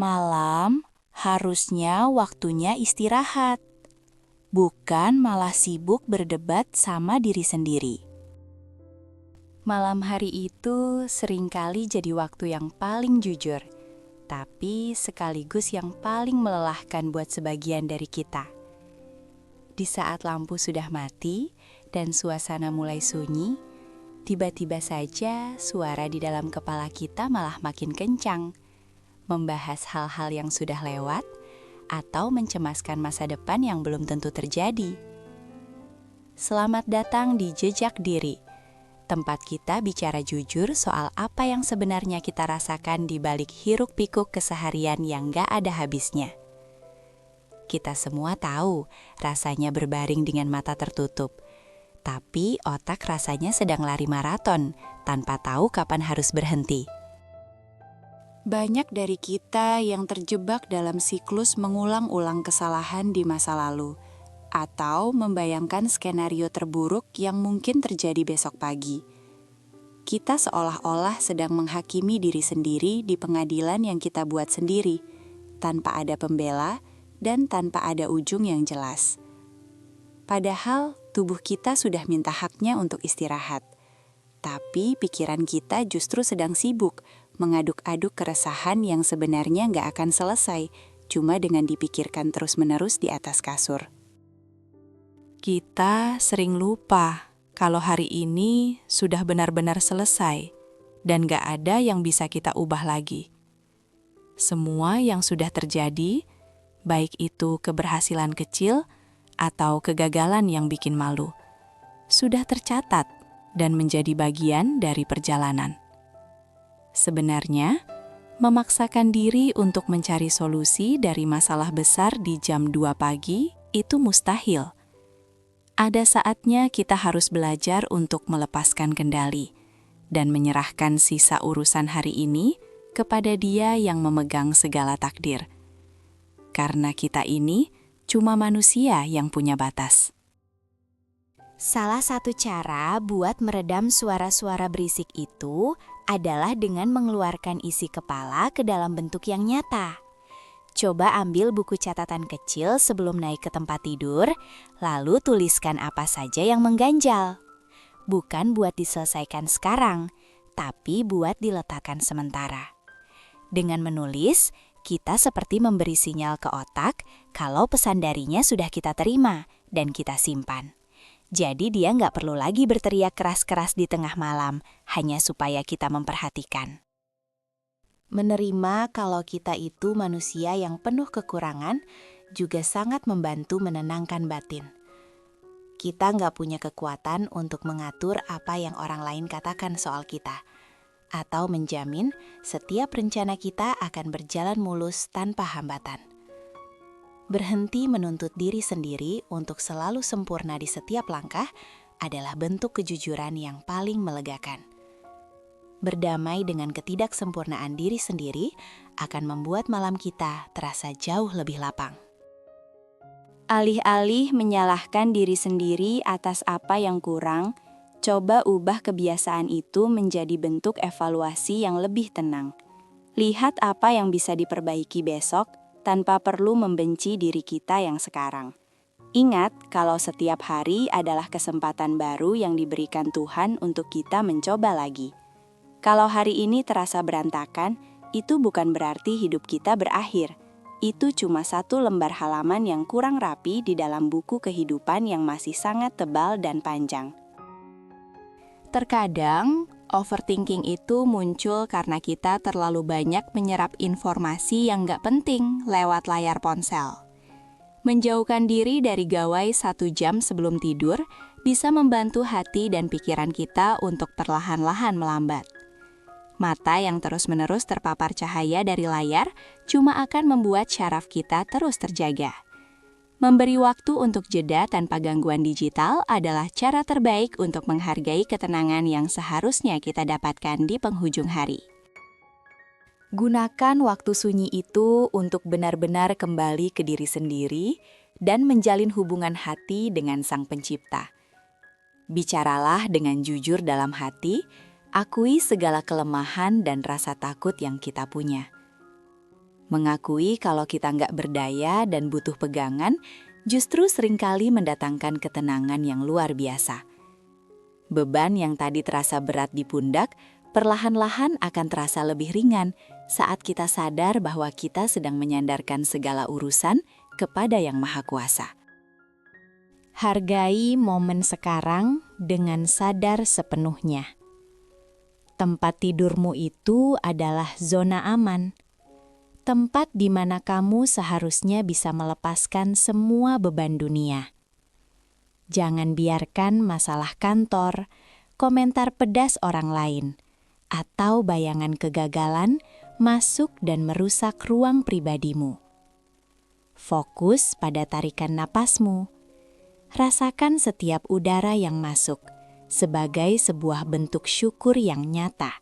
Malam harusnya waktunya istirahat, bukan malah sibuk berdebat sama diri sendiri. Malam hari itu seringkali jadi waktu yang paling jujur, tapi sekaligus yang paling melelahkan buat sebagian dari kita. Di saat lampu sudah mati dan suasana mulai sunyi, tiba-tiba saja suara di dalam kepala kita malah makin kencang, membahas hal-hal yang sudah lewat atau mencemaskan masa depan yang belum tentu terjadi. Selamat datang di Jejak Diri, tempat kita bicara jujur soal apa yang sebenarnya kita rasakan di balik hiruk-pikuk keseharian yang gak ada habisnya. Kita semua tahu rasanya berbaring dengan mata tertutup, tapi otak rasanya sedang lari maraton tanpa tahu kapan harus berhenti. Banyak dari kita yang terjebak dalam siklus mengulang-ulang kesalahan di masa lalu, atau membayangkan skenario terburuk yang mungkin terjadi besok pagi. Kita seolah-olah sedang menghakimi diri sendiri di pengadilan yang kita buat sendiri, tanpa ada pembela dan tanpa ada ujung yang jelas. Padahal tubuh kita sudah minta haknya untuk istirahat, tapi pikiran kita justru sedang sibuk mengaduk-aduk keresahan yang sebenarnya nggak akan selesai cuma dengan dipikirkan terus-menerus di atas kasur. Kita sering lupa kalau hari ini sudah benar-benar selesai dan gak ada yang bisa kita ubah lagi. Semua yang sudah terjadi, baik itu keberhasilan kecil atau kegagalan yang bikin malu, sudah tercatat dan menjadi bagian dari perjalanan. Sebenarnya, memaksakan diri untuk mencari solusi dari masalah besar di jam 2 pagi itu mustahil. Ada saatnya kita harus belajar untuk melepaskan kendali dan menyerahkan sisa urusan hari ini kepada Dia yang memegang segala takdir. Karena kita ini cuma manusia yang punya batas. Salah satu cara buat meredam suara-suara berisik itu adalah dengan mengeluarkan isi kepala ke dalam bentuk yang nyata. Coba ambil buku catatan kecil sebelum naik ke tempat tidur, lalu tuliskan apa saja yang mengganjal. Bukan buat diselesaikan sekarang, tapi buat diletakkan sementara. Dengan menulis, kita seperti memberi sinyal ke otak kalau pesan darinya sudah kita terima dan kita simpan. Jadi dia nggak perlu lagi berteriak keras-keras di tengah malam, hanya supaya kita memperhatikan. Menerima kalau kita itu manusia yang penuh kekurangan juga sangat membantu menenangkan batin. Kita nggak punya kekuatan untuk mengatur apa yang orang lain katakan soal kita, atau menjamin setiap rencana kita akan berjalan mulus tanpa hambatan. Berhenti menuntut diri sendiri untuk selalu sempurna di setiap langkah adalah bentuk kejujuran yang paling melegakan. Berdamai dengan ketidaksempurnaan diri sendiri akan membuat malam kita terasa jauh lebih lapang. Alih-alih menyalahkan diri sendiri atas apa yang kurang, coba ubah kebiasaan itu menjadi bentuk evaluasi yang lebih tenang. Lihat apa yang bisa diperbaiki besok tanpa perlu membenci diri kita yang sekarang. Ingat kalau setiap hari adalah kesempatan baru yang diberikan Tuhan untuk kita mencoba lagi. Kalau hari ini terasa berantakan, itu bukan berarti hidup kita berakhir. Itu cuma satu lembar halaman yang kurang rapi di dalam buku kehidupan yang masih sangat tebal dan panjang. Terkadang, overthinking itu muncul karena kita terlalu banyak menyerap informasi yang gak penting lewat layar ponsel. Menjauhkan diri dari gawai 1 jam sebelum tidur bisa membantu hati dan pikiran kita untuk perlahan-lahan melambat. Mata yang terus-menerus terpapar cahaya dari layar cuma akan membuat syaraf kita terus terjaga. Memberi waktu untuk jeda tanpa gangguan digital adalah cara terbaik untuk menghargai ketenangan yang seharusnya kita dapatkan di penghujung hari. Gunakan waktu sunyi itu untuk benar-benar kembali ke diri sendiri dan menjalin hubungan hati dengan Sang Pencipta. Bicaralah dengan jujur dalam hati, akui segala kelemahan dan rasa takut yang kita punya. Mengakui kalau kita nggak berdaya dan butuh pegangan, justru seringkali mendatangkan ketenangan yang luar biasa. Beban yang tadi terasa berat di pundak, perlahan-lahan akan terasa lebih ringan saat kita sadar bahwa kita sedang menyandarkan segala urusan kepada Yang Maha Kuasa. Hargai momen sekarang dengan sadar sepenuhnya. Tempat tidurmu itu adalah zona aman. Tempat di mana kamu seharusnya bisa melepaskan semua beban dunia. Jangan biarkan masalah kantor, komentar pedas orang lain, atau bayangan kegagalan masuk dan merusak ruang pribadimu. Fokus pada tarikan napasmu. Rasakan setiap udara yang masuk sebagai sebuah bentuk syukur yang nyata.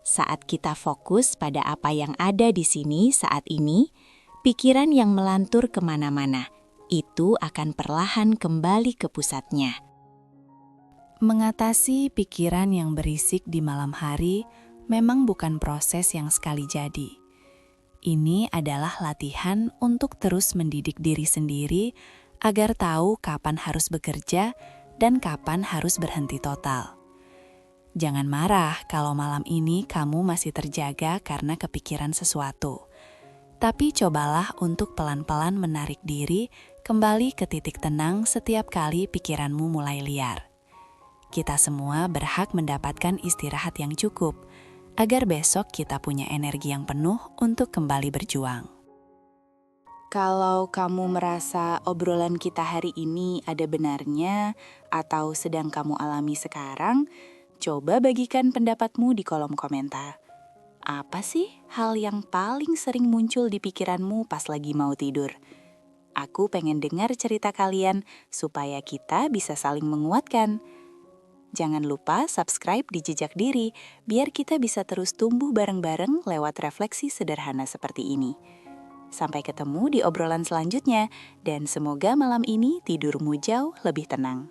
Saat kita fokus pada apa yang ada di sini saat ini, pikiran yang melantur kemana-mana, itu akan perlahan kembali ke pusatnya. Mengatasi pikiran yang berisik di malam hari memang bukan proses yang sekali jadi. Ini adalah latihan untuk terus mendidik diri sendiri agar tahu kapan harus bekerja dan kapan harus berhenti total. Jangan marah kalau malam ini kamu masih terjaga karena kepikiran sesuatu. Tapi cobalah untuk pelan-pelan menarik diri kembali ke titik tenang setiap kali pikiranmu mulai liar. Kita semua berhak mendapatkan istirahat yang cukup, agar besok kita punya energi yang penuh untuk kembali berjuang. Kalau kamu merasa obrolan kita hari ini ada benarnya atau sedang kamu alami sekarang, coba bagikan pendapatmu di kolom komentar. Apa sih hal yang paling sering muncul di pikiranmu pas lagi mau tidur? Aku pengen dengar cerita kalian supaya kita bisa saling menguatkan. Jangan lupa subscribe di Jejak Diri biar kita bisa terus tumbuh bareng-bareng lewat refleksi sederhana seperti ini. Sampai ketemu di obrolan selanjutnya dan semoga malam ini tidurmu jauh lebih tenang.